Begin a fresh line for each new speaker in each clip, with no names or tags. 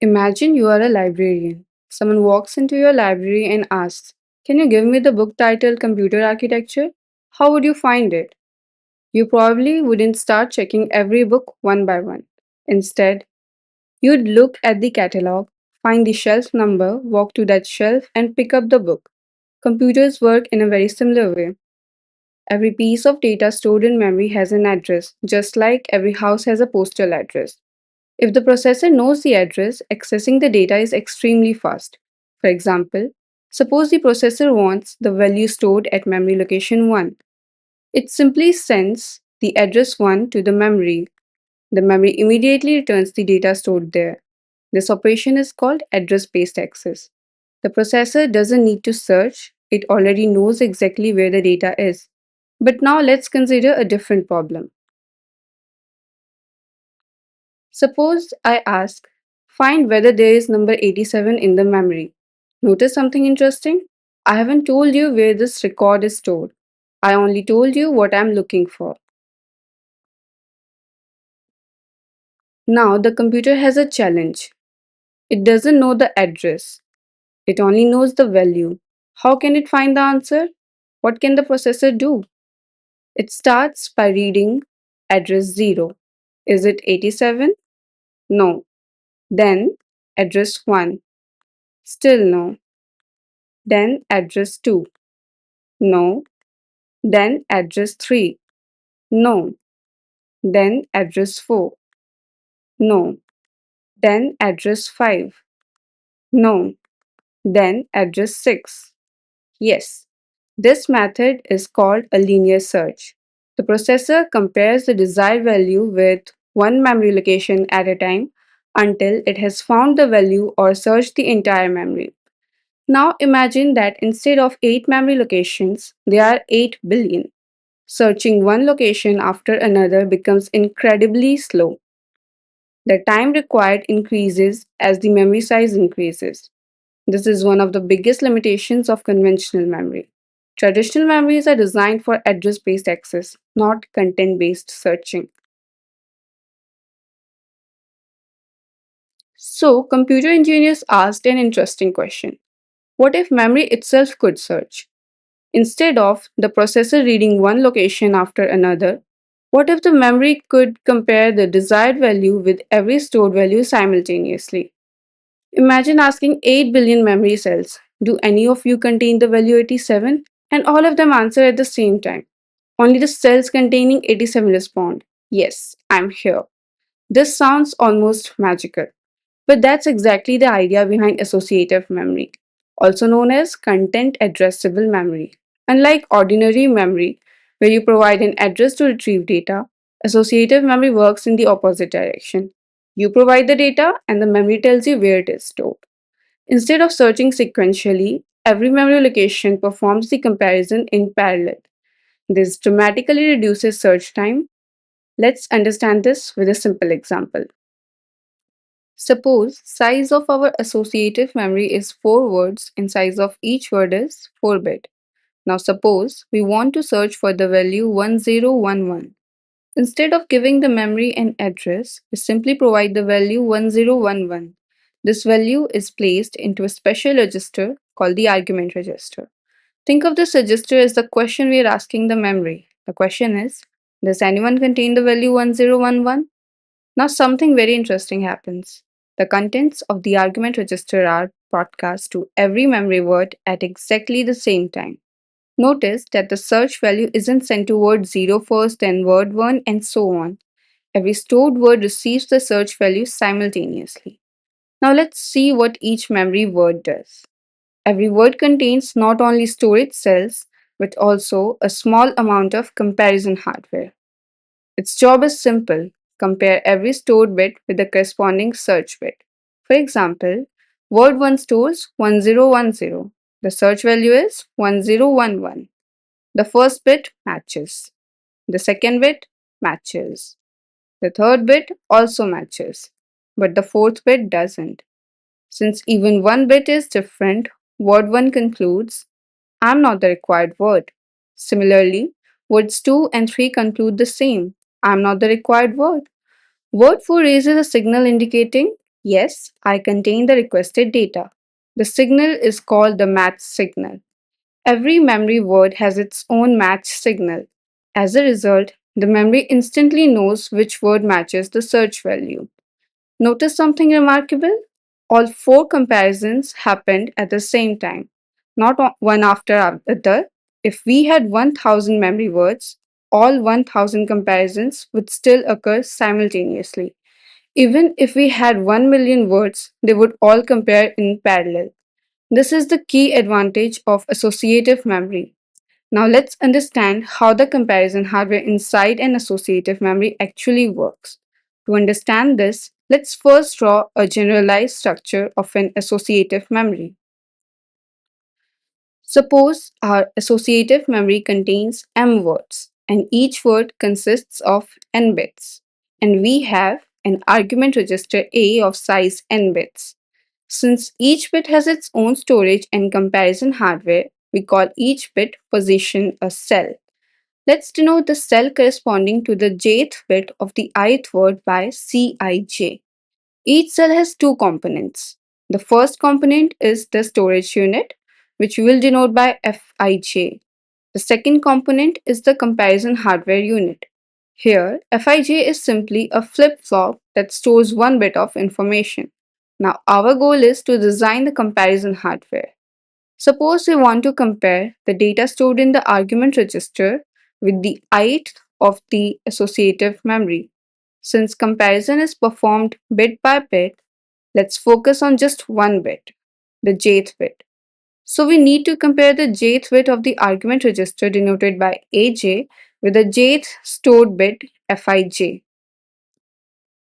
Imagine you are a librarian. Someone walks into your library and asks, "Can you give me the book titled Computer Architecture?" How would you find it? You probably wouldn't start checking every book one by one. Instead, you'd look at the catalog, find the shelf number, walk to that shelf, and pick up the book. Computers work in a very similar way. Every piece of data stored in memory has an address, just like every house has a postal address. If the processor knows the address, accessing the data is extremely fast. For example, suppose the processor wants the value stored at memory location 1. It simply sends the address 1 to the memory. The memory immediately returns the data stored there. This operation is called address based access. The processor doesn't need to search, it already knows exactly where the data is. But now let's consider a different problem. Suppose I ask, find whether there is number 87 in the memory. Notice something interesting? I haven't told you where this record is stored. I only told you what I'm looking for. Now the computer has a challenge. It doesn't know the address. It only knows the value. How can it find the answer? What can the processor do? It starts by reading address 0. Is it 87? No. Then address 1. Still no. Then address 2. No. Then address 3. No. Then address 4. No. Then address 5. No. Then address 6. Yes. This method is called a linear search. The processor compares the desired value with one memory location at a time until it has found the value or searched the entire memory. Now imagine that instead of 8 memory locations, there are 8 billion. Searching one location after another becomes incredibly slow. The time required increases as the memory size increases. This is one of the biggest limitations of conventional memory. Traditional memories are designed for address based access, not content based searching. So, computer engineers asked an interesting question. What if memory itself could search? Instead of the processor reading one location after another, what if the memory could compare the desired value with every stored value simultaneously? Imagine asking 8 billion memory cells, "Do any of you contain the value 87?" And all of them answer at the same time. Only the cells containing 87 respond, "Yes, I'm here." This sounds almost magical. But that's exactly the idea behind associative memory, also known as content addressable memory. Unlike ordinary memory, where you provide an address to retrieve data, associative memory works in the opposite direction. You provide the data, and the memory tells you where it is stored. Instead of searching sequentially, every memory location performs the comparison in parallel. This dramatically reduces search time. Let's understand this with a simple example. Suppose size of our associative memory is 4 words and size of each word is 4 bit. Now suppose we want to search for the value 1011. Instead of giving the memory an address, we simply provide the value 1011. This value is placed into a special register called the argument register. Think of this register as the question we are asking the memory. The question is, does anyone contain the value 1011? Now something very interesting happens. The contents of the argument register are broadcast to every memory word at exactly the same time. Notice that the search value isn't sent to word 0 first, then word 1, and so on. Every stored word receives the search value simultaneously. Now let's see what each memory word does. Every word contains not only storage cells, but also a small amount of comparison hardware. Its job is simple: compare every stored bit with the corresponding search bit. For example, word 1 stores 1010. The search value is 1011. The first bit matches. The second bit matches. The third bit also matches. But the fourth bit doesn't. Since even one bit is different, word 1 concludes, "I'm not the required word." Similarly, words 2 and 3 conclude the same, "I'm not the required word." Word 4 raises a signal indicating, Yes, I contain the requested data. The signal is called the match signal. Every memory word has its own match signal. As a result, the memory instantly knows which word matches the search value. Notice something remarkable? All four comparisons happened at the same time, not one after the other. If we had 1000 memory words, all 1000 comparisons would still occur simultaneously. Even if we had 1 million words, they would all compare in parallel. This is the key advantage of associative memory. Now let's understand how the comparison hardware inside an associative memory actually works. To understand this, let's first draw a generalized structure of an associative memory. Suppose our associative memory contains m words, and each word consists of n bits, and we have an argument register A of size n bits. Since each bit has its own storage and comparison hardware, we call each bit position a cell. Let's denote the cell corresponding to the jth bit of the ith word by Cij. Each cell has two components. The first component is the storage unit, which we will denote by Fij. The second component is the comparison hardware unit. Here, Fij is simply a flip-flop that stores one bit of information. Now, our goal is to design the comparison hardware. Suppose we want to compare the data stored in the argument register with the ith of the associative memory. Since comparison is performed bit by bit, let's focus on just one bit, the jth bit. So we need to compare the jth bit of the argument register denoted by AJ with the jth stored bit Fij.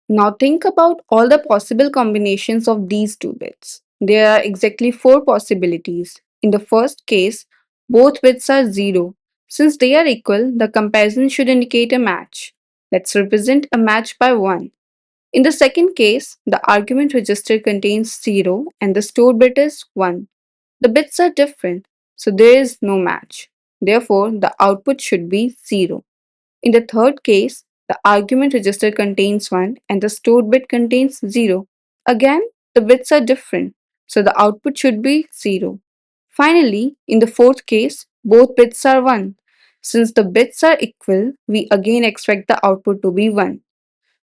Now think about all the possible combinations of these two bits. There are exactly four possibilities. In the first case, both bits are 0. Since they are equal, the comparison should indicate a match. Let's represent a match by 1. In the second case, the argument register contains 0 and the stored bit is 1. The bits are different, so there is no match. Therefore, the output should be 0. In the third case, the argument register contains 1 and the stored bit contains 0. Again, the bits are different, so the output should be 0. Finally, in the fourth case, both bits are 1. Since the bits are equal, we again expect the output to be 1.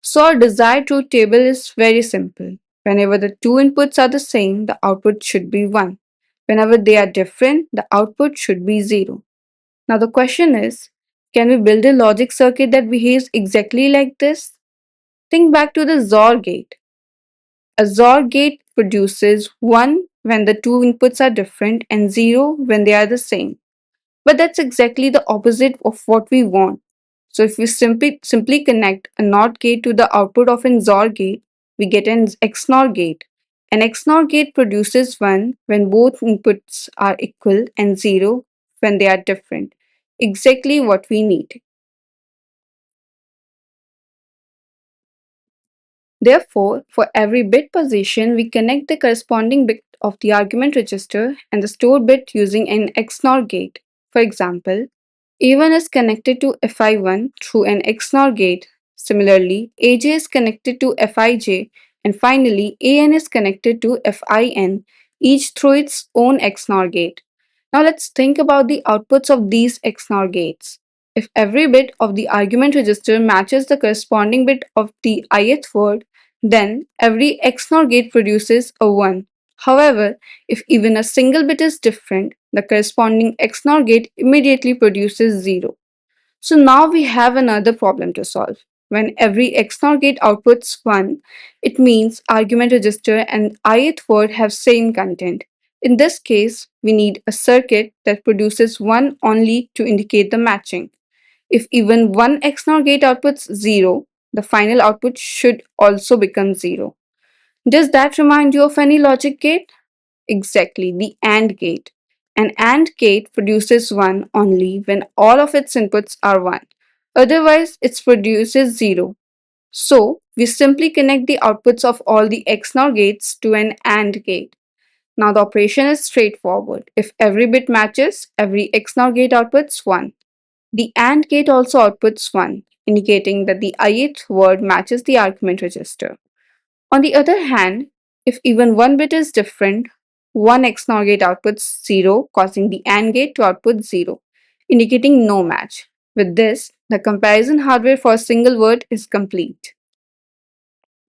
So our desired truth table is very simple. Whenever the two inputs are the same, the output should be 1. Whenever they are different, the output should be 0. Now the question is, can we build a logic circuit that behaves exactly like this? Think back to the XOR gate. A XOR gate produces 1 when the two inputs are different and 0 when they are the same. But that's exactly the opposite of what we want. So if we simply connect a NOT gate to the output of an XOR gate, we get an XNOR gate. An XNOR gate produces 1 when both inputs are equal and 0 when they are different. Exactly what we need. Therefore, for every bit position, we connect the corresponding bit of the argument register and the stored bit using an XNOR gate. For example, A1 is connected to Fi1 through an XNOR gate. Similarly, AJ is connected to Fij, and finally, AN is connected to Fin, each through its own XNOR gate. Now let's think about the outputs of these XNOR gates. If every bit of the argument register matches the corresponding bit of the ith word, then every XNOR gate produces a 1. However, if even a single bit is different, the corresponding XNOR gate immediately produces 0. So now we have another problem to solve. When every XNOR gate outputs 1, it means argument register and ith word have same content. In this case, we need a circuit that produces 1 only to indicate the matching. If even one XNOR gate outputs 0, the final output should also become 0. Does that remind you of any logic gate? Exactly, the AND gate. An AND gate produces 1 only when all of its inputs are 1. Otherwise, it produces 0. So, we simply connect the outputs of all the XNOR gates to an AND gate. Now the operation is straightforward. If every bit matches, every XNOR gate outputs 1. The AND gate also outputs 1, indicating that the ith word matches the argument register. On the other hand, if even one bit is different, one XNOR gate outputs 0, causing the AND gate to output 0, indicating no match. With this, the comparison hardware for a single word is complete.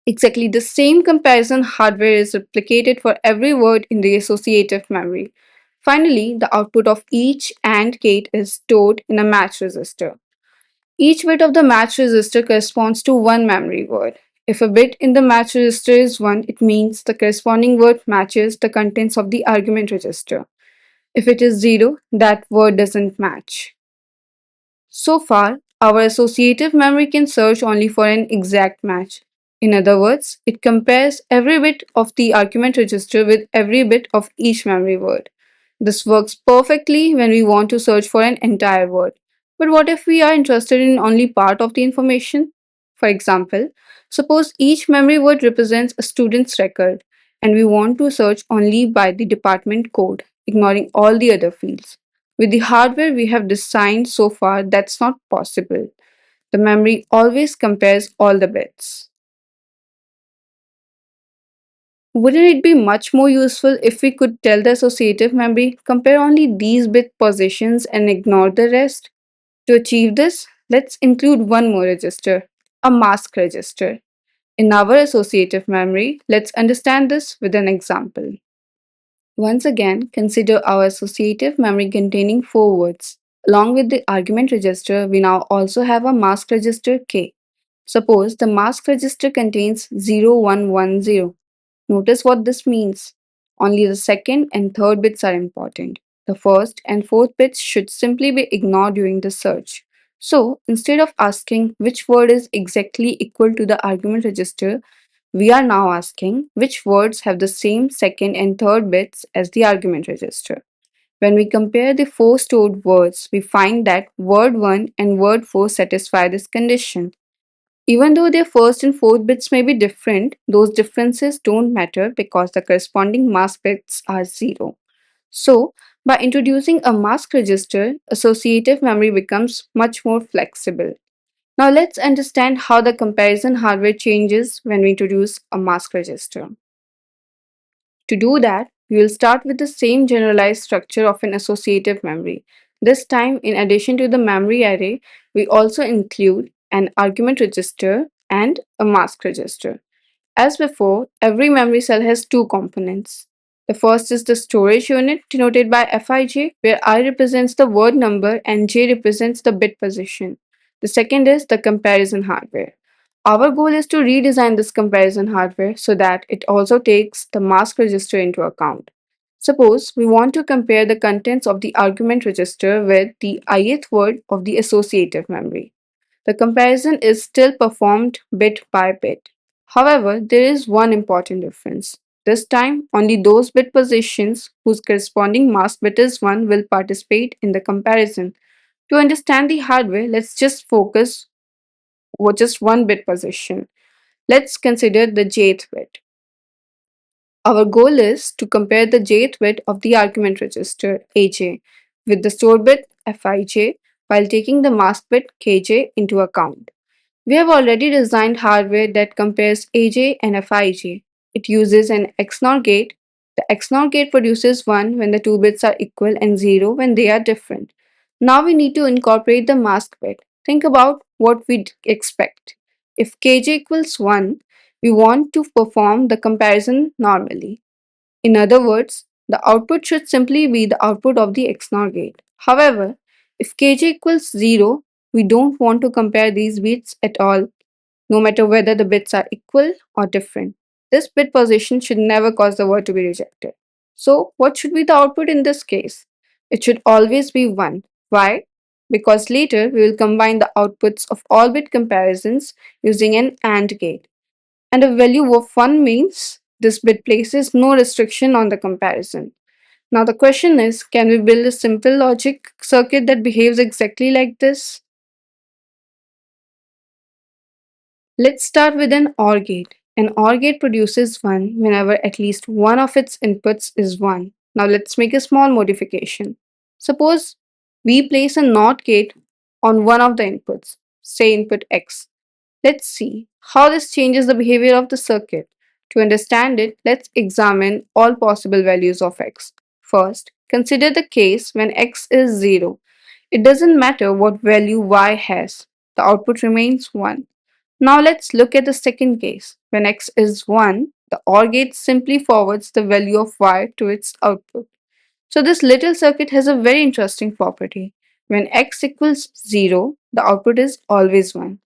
Exactly the same comparison hardware is replicated for every word in the associative memory. Finally, the output of each AND gate is stored in a match register. Each bit of the match register corresponds to one memory word. If a bit in the match register is 1, it means the corresponding word matches the contents of the argument register. If it is 0, that word doesn't match. So far, our associative memory can search only for an exact match. In other words, it compares every bit of the argument register with every bit of each memory word. This works perfectly when we want to search for an entire word. But what if we are interested in only part of the information? For example, suppose each memory word represents a student's record and we want to search only by the department code, ignoring all the other fields. With the hardware we have designed so far, that's not possible. The memory always compares all the bits. Wouldn't it be much more useful if we could tell the associative memory, compare only these bit positions and ignore the rest? To achieve this, let's include one more register, a mask register. In our associative memory, let's understand this with an example. Once again, consider our associative memory containing 4 words. Along with the argument register, we now also have a mask register K. Suppose the mask register contains 0110. Notice what this means. Only the second and third bits are important. The first and fourth bits should simply be ignored during the search. So, instead of asking which word is exactly equal to the argument register, we are now asking which words have the same second and third bits as the argument register. When we compare the 4 stored words, we find that word 1 and word 4 satisfy this condition. Even though their first and fourth bits may be different, those differences don't matter because the corresponding mask bits are 0. So, by introducing a mask register, associative memory becomes much more flexible. Now let's understand how the comparison hardware changes when we introduce a mask register. To do that, we will start with the same generalized structure of an associative memory. This time, in addition to the memory array, we also include an argument register and a mask register. As before, every memory cell has two components. The first is the storage unit denoted by Fij, where I represents the word number and J represents the bit position. The second is the comparison hardware. Our goal is to redesign this comparison hardware so that it also takes the mask register into account. Suppose we want to compare the contents of the argument register with the ith word of the associative memory. The comparison is still performed bit by bit. However, there is one important difference. This time, only those bit positions whose corresponding mask bit is 1 will participate in the comparison. To understand the hardware, let's just focus on just one bit position. Let's consider the jth bit. Our goal is to compare the jth bit of the argument register AJ with the stored bit Fij while taking the mask bit Kj into account. We have already designed hardware that compares AJ and Fij. It uses an XNOR gate. The XNOR gate produces 1 when the two bits are equal and 0 when they are different. Now we need to incorporate the mask bit. Think about what we'd expect. If Kj equals 1, we want to perform the comparison normally. In other words, the output should simply be the output of the XNOR gate. However, if Kj equals 0, we don't want to compare these bits at all, no matter whether the bits are equal or different. This bit position should never cause the word to be rejected. So, what should be the output in this case? It should always be 1. Why? Because later we will combine the outputs of all bit comparisons using an AND gate. And a value of 1 means this bit places no restriction on the comparison. Now the question is, can we build a simple logic circuit that behaves exactly like this? Let's start with an OR gate. An OR gate produces 1 whenever at least one of its inputs is 1. Now let's make a small modification. Suppose we place a NOT gate on one of the inputs, say input X. Let's see how this changes the behavior of the circuit. To understand it, let's examine all possible values of x. First, consider the case when x is 0. It doesn't matter what value y has, the output remains 1. Now let's look at the second case. When x is 1, the OR gate simply forwards the value of y to its output. So this little circuit has a very interesting property. When x equals 0, the output is always 1.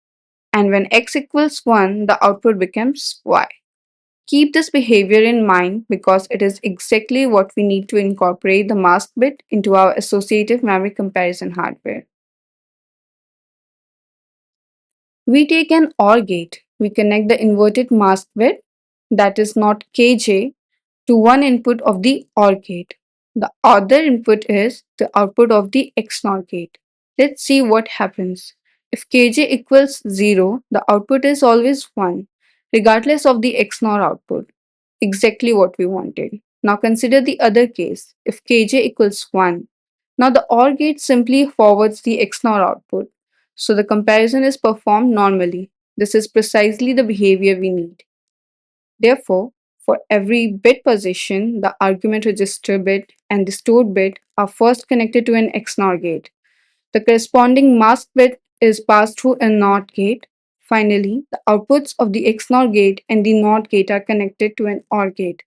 And when x equals 1, the output becomes y. Keep this behavior in mind because it is exactly what we need to incorporate the masked bit into our associative memory comparison hardware. We take an OR gate. We connect the inverted masked bit, that is not kj, to one input of the OR gate. The other input is the output of the XNOR gate. Let's see what happens. If kj equals 0, the output is always 1, regardless of the XNOR output. Exactly what we wanted. Now consider the other case. If kj equals 1, now the OR gate simply forwards the XNOR output. So the comparison is performed normally. This is precisely the behavior we need. Therefore, for every bit position, the argument register bit and the stored bit are first connected to an XNOR gate. The corresponding masked bit is passed through a NOT gate. Finally, the outputs of the XNOR gate and the NOT gate are connected to an OR gate.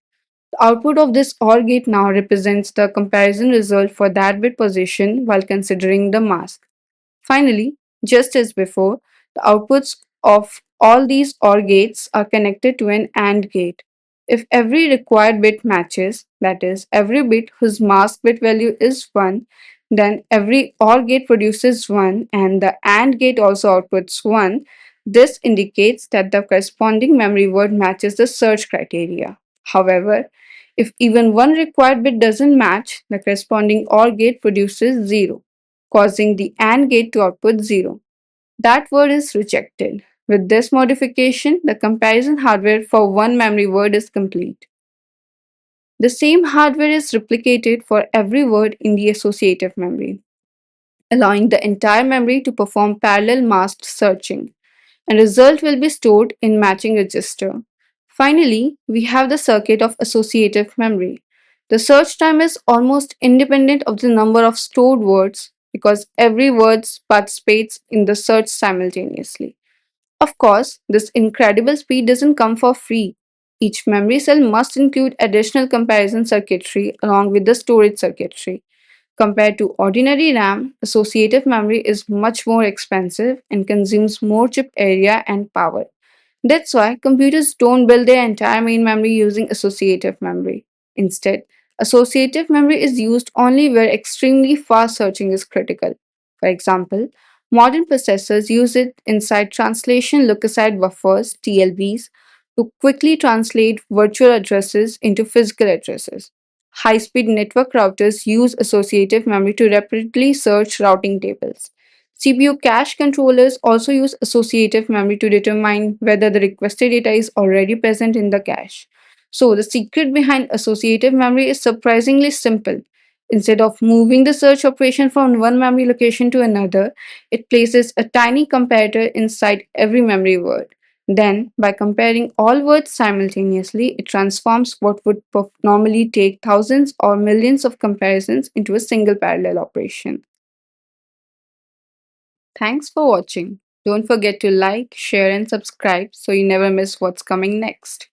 The output of this OR gate now represents the comparison result for that bit position while considering the mask. Finally, just as before, the outputs of all these OR gates are connected to an AND gate. If every required bit matches, that is, every bit whose mask bit value is 1, then every OR gate produces 1 and the AND gate also outputs 1. This indicates that the corresponding memory word matches the search criteria. However, if even one required bit doesn't match, the corresponding OR gate produces 0, causing the AND gate to output 0. That word is rejected. With this modification, the comparison hardware for one memory word is complete. The same hardware is replicated for every word in the associative memory, allowing the entire memory to perform parallel masked searching. A result will be stored in matching register. Finally, we have the circuit of associative memory. The search time is almost independent of the number of stored words because every word participates in the search simultaneously. Of course, this incredible speed doesn't come for free. Each memory cell must include additional comparison circuitry along with the storage circuitry. Compared to ordinary RAM, associative memory is much more expensive and consumes more chip area and power. That's why computers don't build their entire main memory using associative memory. Instead, associative memory is used only where extremely fast searching is critical. For example, modern processors use it inside translation look-aside buffers (TLBs) to quickly translate virtual addresses into physical addresses. High-speed network routers use associative memory to rapidly search routing tables. CPU cache controllers also use associative memory to determine whether the requested data is already present in the cache. So, the secret behind associative memory is surprisingly simple. Instead of moving the search operation from one memory location to another, it places a tiny comparator inside every memory word. Then, by comparing all words simultaneously, it transforms what would normally take thousands or millions of comparisons into a single parallel operation. Thanks for watching. Don't forget to like, share, and subscribe so you never miss what's coming next.